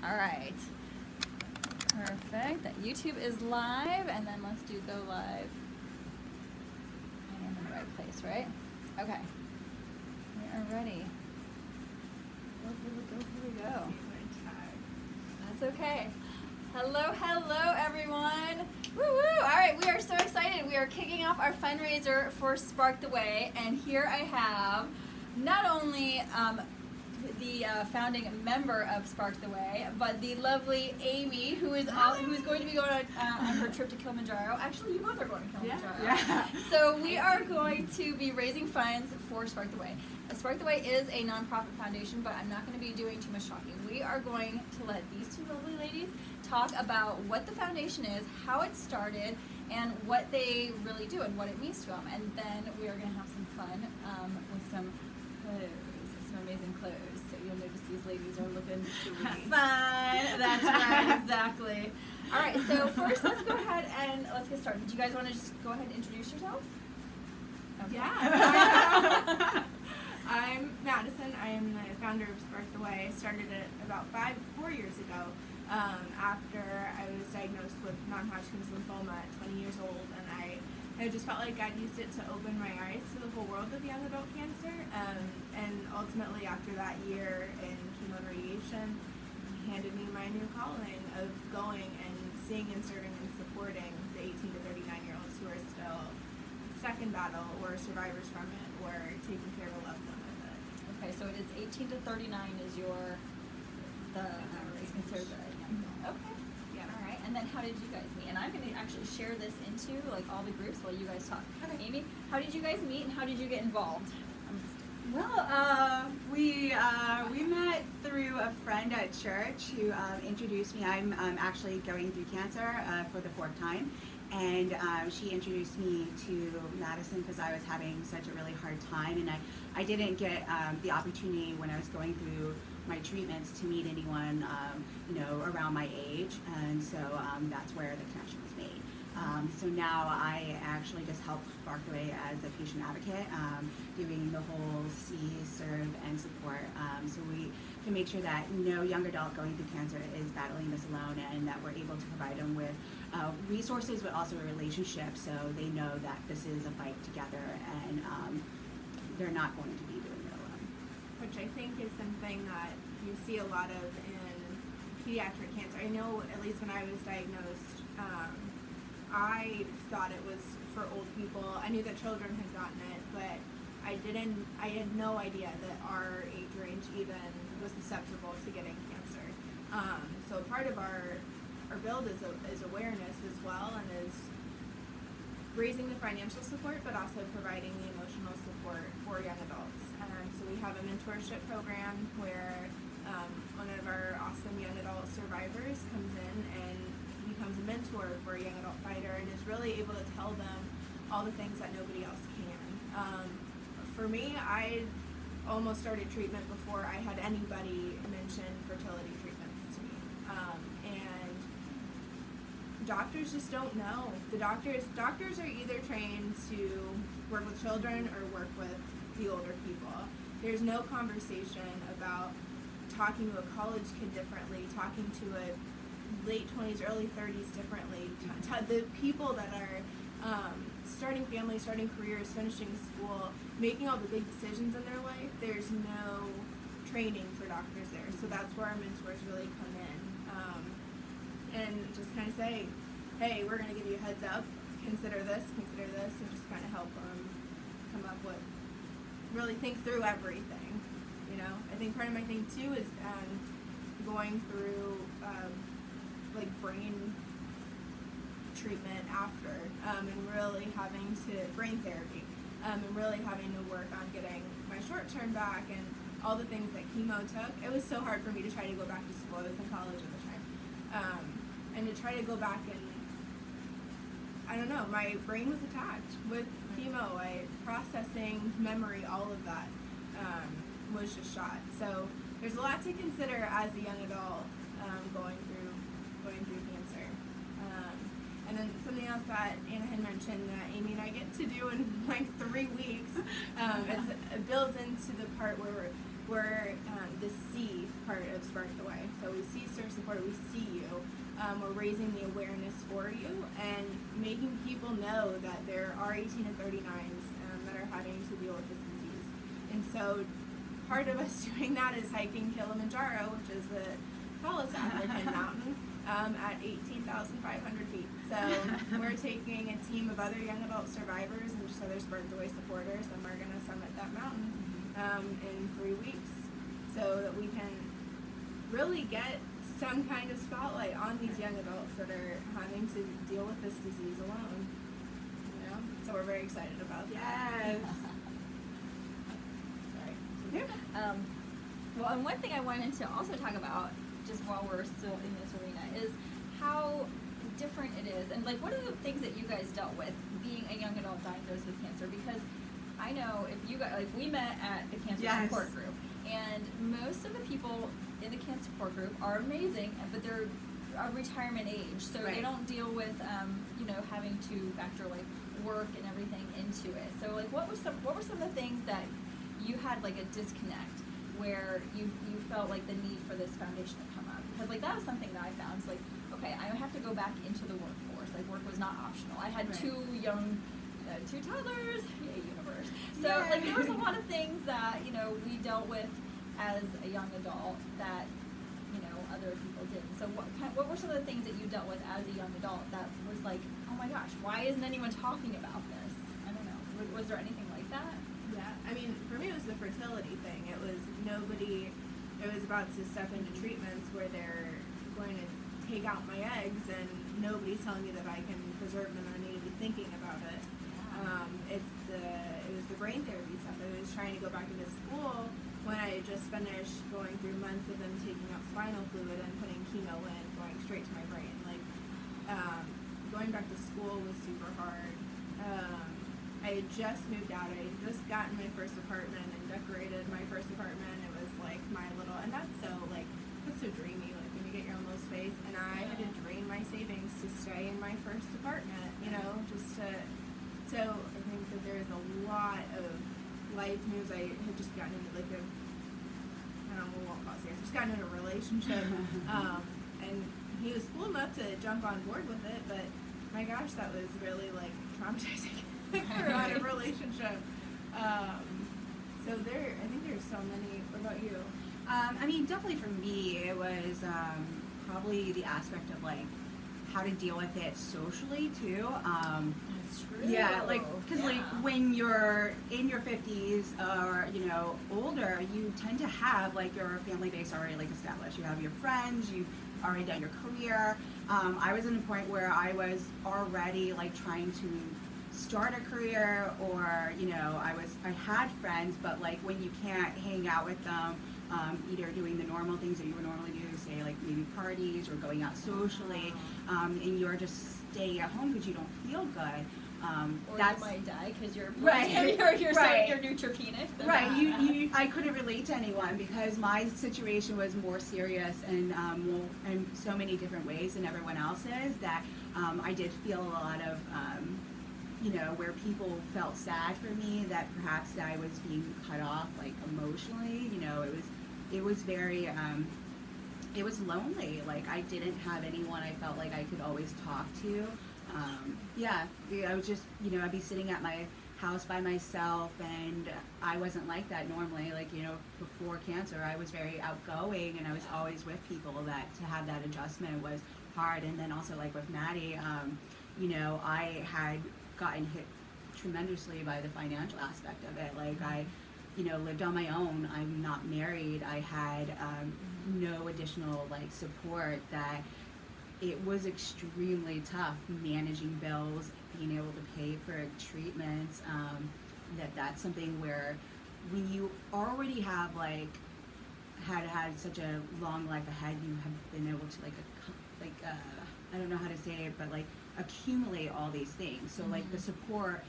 All right. Perfect. That YouTube is live, and then let's do go live. I am in the right place, right? Okay. We are ready. Here we go. That's okay. Hello, everyone. Woo woo! All right, we are so excited. We are kicking off our fundraiser for Spark the Way, and here I have not only the founding member of Spark the Way, but the lovely Amy, who is going to be going on her trip to Kilimanjaro. Actually, you both are going to Kilimanjaro. Yeah. So we are going to be raising funds for Spark the Way. Spark the Way is a nonprofit foundation, but I'm not going to be doing too much talking. We are going to let these two lovely ladies talk about what the foundation is, how it started, and what they really do and what it means to them. And then we are going to have some fun with some clothes, some amazing clothes. So you'll notice these ladies are looking fun. That's right, exactly. All right, so first let's go ahead and let's get started. Do you guys want to just go ahead and introduce yourselves? Okay. Yeah. I'm Madison. I am the founder of Spark the Way. I started it about 4 years ago after I was diagnosed with non-Hodgkin's lymphoma at 20 years old, and I just felt like God used it to open my eyes to the whole world of young adult cancer. And ultimately, after that year in chemo and radiation, he handed me my new calling of going and seeing and serving and supporting the 18 to 39-year-olds who are still stuck in battle or survivors from it or taking care of a loved one with it. Okay, so it is 18 to 39 is is considered the young adult. Okay. Yeah. All right. And then how did you guys meet? And I'm going to actually share this into like all the groups while you guys talk. Okay. Amy, how did you guys meet and how did you get involved? Well, we met through a friend at church who introduced me. I'm actually going through cancer for the 4th time. And she introduced me to Madison because I was having such a really hard time, and I didn't get the opportunity when I was going through my treatments to meet anyone, around my age, and so that's where the connection was made. So now I actually just help Spark the Way as a patient advocate, doing the whole see, serve, and support, so we can make sure that no young adult going through cancer is battling this alone, and that we're able to provide them with resources, but also a relationship, so they know that this is a fight together, and they're not going to be doing it alone. Which I think is something that you see a lot of in pediatric cancer. I know, at least when I was diagnosed, I thought it was for old people. I knew that children had gotten it, but I had no idea that our age range even was susceptible to getting cancer. So part of our build is awareness as well, and is raising the financial support, but also providing the emotional support for young adults. So we have a mentorship program where one of our awesome young adult survivors comes in and becomes a mentor for a young adult fighter, and is really able to tell them all the things that nobody else can. For me, I almost started treatment before I had anybody mention fertility treatments to me. And doctors just don't know. The doctors are either trained to work with children or work with the older people. There's no conversation about talking to a college kid differently, talking to a late 20s, early 30s differently. The people that are starting families, starting careers, finishing school, making all the big decisions in their life, there's no training for doctors there. So that's where our mentors really come in, and just kind of say, hey, we're going to give you a heads up, consider this, and just kind of help them come up with, really think through everything. I think part of my thing too is going through like brain treatment after, and really having to brain therapy, and really having to work on getting my short term back and all the things that chemo took. It was so hard for me to try to go back to school. I was in college at the time, and to try to go back, and I don't know, my brain was attacked with chemo. Processing, memory, all of that was just shot. So there's a lot to consider as a young adult going through cancer. And then something else that Anna had mentioned that Amy and I get to do in like 3 weeks, it builds into the part where we're the C part of Spark the Way. So we see, serve, support, we see you. We're raising the awareness for you and making people know that there are 18 to 39s that are having to deal with this disease. And so part of us doing that is hiking Kilimanjaro, which is the tallest African mountain, at 18,500 feet. So we're taking a team of other young adult survivors and just other Spark the Way supporters, and we're going to summit that mountain in 3 weeks so that we can really get some kind of spotlight on these young adults that are having to deal with this disease alone. You know? So we're very excited about that. Yes. Sorry. Well, and one thing I wanted to also talk about, just while we're still in this arena, is how different it is, and like what are the things that you guys dealt with being a young adult diagnosed with cancer? Because I know if you guys, like, we met at the cancer support group, and most of the people in the cancer support group are amazing, but they're a retirement age, so they don't deal with you know, having to factor like work and everything into it. So like what were some of the things that you had like a disconnect where you felt like the need for this foundation to come up? Because like that was something that I found. It's like, okay, I have to go back into the workforce. Like work was not optional. I had two toddlers, yay universe. So like there was a lot of things that, you know, we dealt with as a young adult that, you know, other people didn't. So what were some of the things that you dealt with as a young adult that was like, oh my gosh, why isn't anyone talking about this? I don't know. Was there anything like that? Yeah, I mean, for me it was the fertility thing. It was about to step into treatments where they're going to take out my eggs and nobody's telling me that I can preserve them or need to be thinking about it. It was the brain therapy stuff. I was trying to go back into school when I had just finished going through months of them taking out spinal fluid and putting chemo in, going straight to my brain. Like, going back to school was super hard. I had just moved out. I had just gotten my first apartment and decorated my first apartment. It was like my little, and that's so dreamy, like when you get your own little space. And I had to drain my savings to stay in my first apartment, you know, so I think that there's a lot of life moves. I had just gotten into like I won't pause here. Just gotten into a relationship, and he was cool enough to jump on board with it, but my gosh, that was really like traumatizing for a relationship. So I think there's so many. What about you? I mean, definitely for me, it was probably the aspect of like how to deal with it socially too. That's true. Yeah, like because like when you're in your 50s or you know older, you tend to have like your family base already like established. You have your friends. You've already done your career. I was in a point where I was already like trying to start a career, or you know I had friends, but like when you can't hang out with them, either doing the normal things that you would normally do, say like maybe parties or going out socially, and you're just staying at home because you don't feel good. Or that's, you might die because you're you're neutropenic. Right. I couldn't relate to anyone because my situation was more serious and in so many different ways than everyone else's that I did feel a lot of you know, where people felt sad for me that perhaps I was being cut off like emotionally. You know, it was very it was lonely. Like I didn't have anyone I felt like I could always talk to. I was just, you know, I'd be sitting at my house by myself, and I wasn't like that normally. Like, you know, before cancer, I was very outgoing, and I was always with people. That to have that adjustment was hard. And then also, like with Maddie, you know, I had gotten hit tremendously by the financial aspect of it. Like I, you know, lived on my own. I'm not married. I had no additional like support. That it was extremely tough managing bills, being able to pay for treatments. That's something where when you already have like had such a long life ahead, you have been able to I don't know how to say it, but like accumulate all these things. So like the support,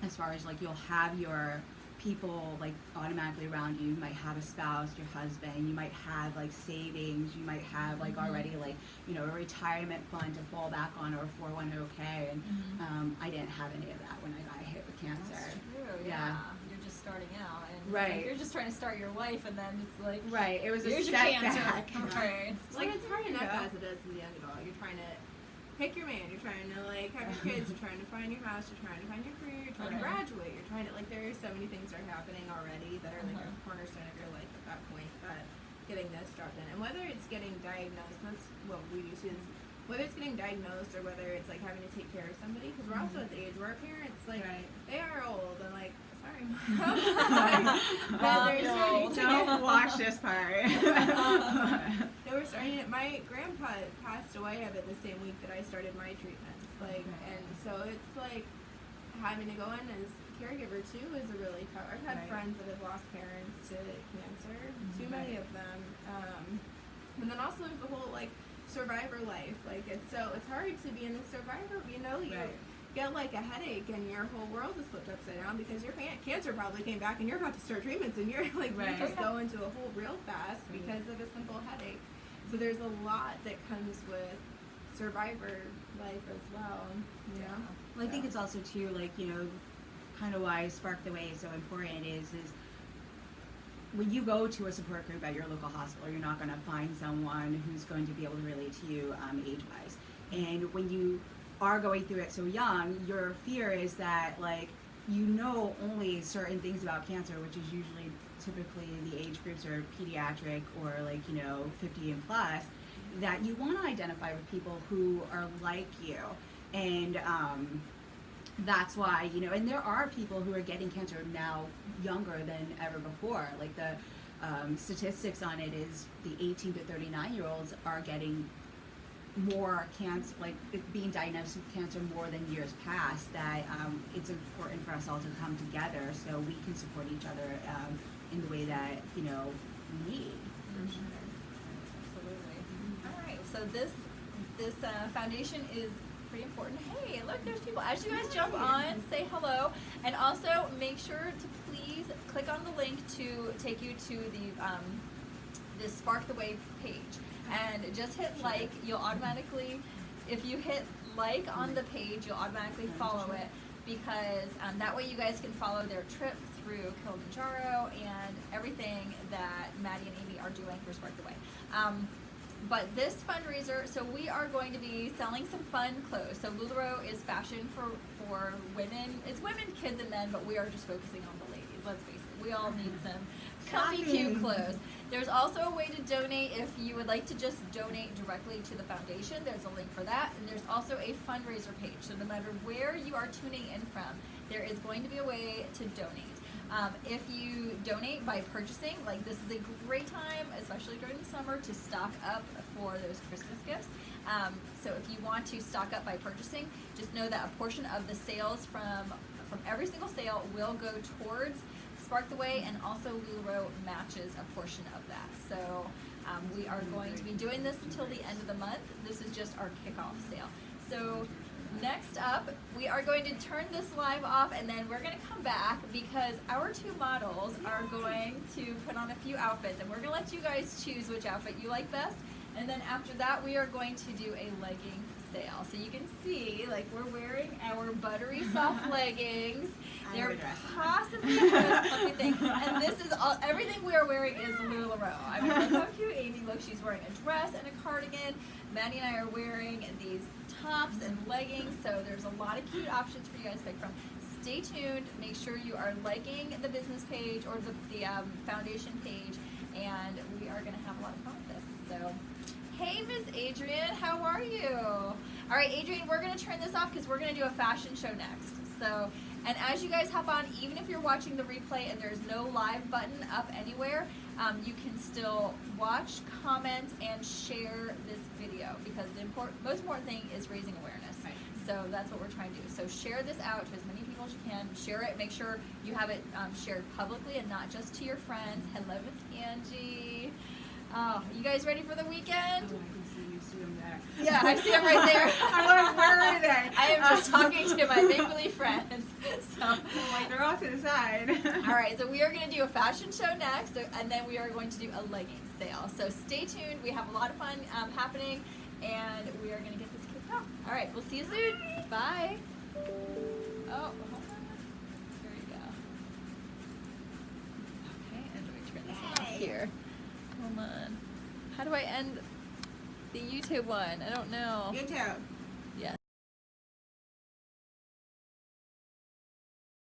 as far as like you'll have your people like automatically around you. You might have a spouse, your husband, you might have like savings, you might have like already like, you know, a retirement fund to fall back on, or a 401k, and I didn't have any of that when I got hit with cancer. That's true. Yeah. You're just starting out, and it's Right. like you're just trying to start your life, and then it's like, Right. It was a here's your setback. cancer. Right. Like, it's hard enough Yeah. as it is as a young adult. You're trying to pick your man, you're trying to like have your kids, you're trying to find your house, you're trying to find your career, you're trying to Okay. graduate, you're trying to like there are so many things that are happening already that are like a cornerstone of your life at that point. But getting this started, and whether it's getting diagnosed, that's what we do too. Is whether it's getting diagnosed or whether it's like having to take care of somebody, because we're also at the age where our parents like they are old and like sorry mom, but they're starting to Don't watch this part. they were starting it. My grandpa passed away of it the same week that I started my treatments. Like, and so it's like having to go in as a caregiver too is a really tough. I've had friends that have lost parents to cancer, too many of them. And then also there's the whole like survivor life. Like it's hard to be in the survivor. You know, you get like a headache and your whole world is flipped upside down because your cancer probably came back and you're about to start treatments and you're like you just go into a hole real fast because of a simple headache. So there's a lot that comes with survivor life as well. You know? Well, I think it's also too like, you know, kind of why Spark the Way is so important is when you go to a support group at your local hospital, you're not going to find someone who's going to be able to relate to you age-wise. And when you are going through it so young, your fear is that like you know only certain things about cancer, which is usually typically the age groups are pediatric or like, you know, 50 and plus, that you want to identify with people who are like you. And that's why, you know, and there are people who are getting cancer now younger than ever before. Like the statistics on it is the 18 to 39-year-olds are getting more cancer, like being diagnosed with cancer more than years past, that it's important for us all to come together so we can support each other in the way that, you know, we need. Absolutely. All right, so this foundation is pretty important. Hey, look, there's people. As you guys jump on, say hello, and also make sure to please click on the link to take you to the Spark the Way page, and just hit like. You'll automatically, if you hit like on the page, you'll automatically follow it, because that way you guys can follow their trip through Kilimanjaro and everything that Maddie and Amy are doing for Spark the Way. But this fundraiser, so we are going to be selling some fun clothes. So LuLaRoe is fashion for women. It's women, kids, and men, but we are just focusing on the ladies. Let's face it. We all need some comfy, cute clothes. There's also a way to donate if you would like to just donate directly to the foundation. There's a link for that. And there's also a fundraiser page. So no matter where you are tuning in from, there is going to be a way to donate. If you donate by purchasing, like this is a great time, especially during the summer, to stock up for those Christmas gifts. So if you want to stock up by purchasing, just know that a portion of the sales from every single sale will go towards Spark the Way, and also LuLaRoe matches a portion of that. So we are going to be doing this until the end of the month. This is just our kickoff sale. So next up, we are going to turn this live off, and then we're going to come back because our two models are going to put on a few outfits, and we're going to let you guys choose which outfit you like best. And then after that, we are going to do a leggings sale. So you can see, like, we're wearing our buttery soft leggings. They're possibly the most comfy thing. And this is all, everything we are wearing is LuLaRoe. I mean, look how cute Amy looks. She's wearing a dress and a cardigan. Maddie and I are wearing these tops and leggings. So there's a lot of cute options for you guys to pick from. Stay tuned. Make sure you are liking the business page or the foundation page. And we are going to have a lot of fun with this. So, hey, Miss Adrian, how are you? All right, Adrian, we're going to turn this off because we're going to do a fashion show next. So, and as you guys hop on, even if you're watching the replay and there's no live button up anywhere, you can still watch, comment, and share this video, because the most important thing is raising awareness. Right. So that's what we're trying to do. So share this out to as many people as you can. Share it. Make sure you have it shared publicly and not just to your friends. Hello, Miss Angie. Oh, you guys ready for the weekend? Oh, I can see them there. Yeah, I see them right there. I'm like, where are they? I am just talking to my make-believe friends. So, I'm like, they're off to the side. all right, so we are going to do a fashion show next, and then we are going to do a leggings sale. So stay tuned. We have a lot of fun happening, and we are going to get this kicked off. All right, we'll see you soon. Bye. Oh, hold on. Here we go. here. Hold on. How do I end the YouTube one? I don't know. YouTube.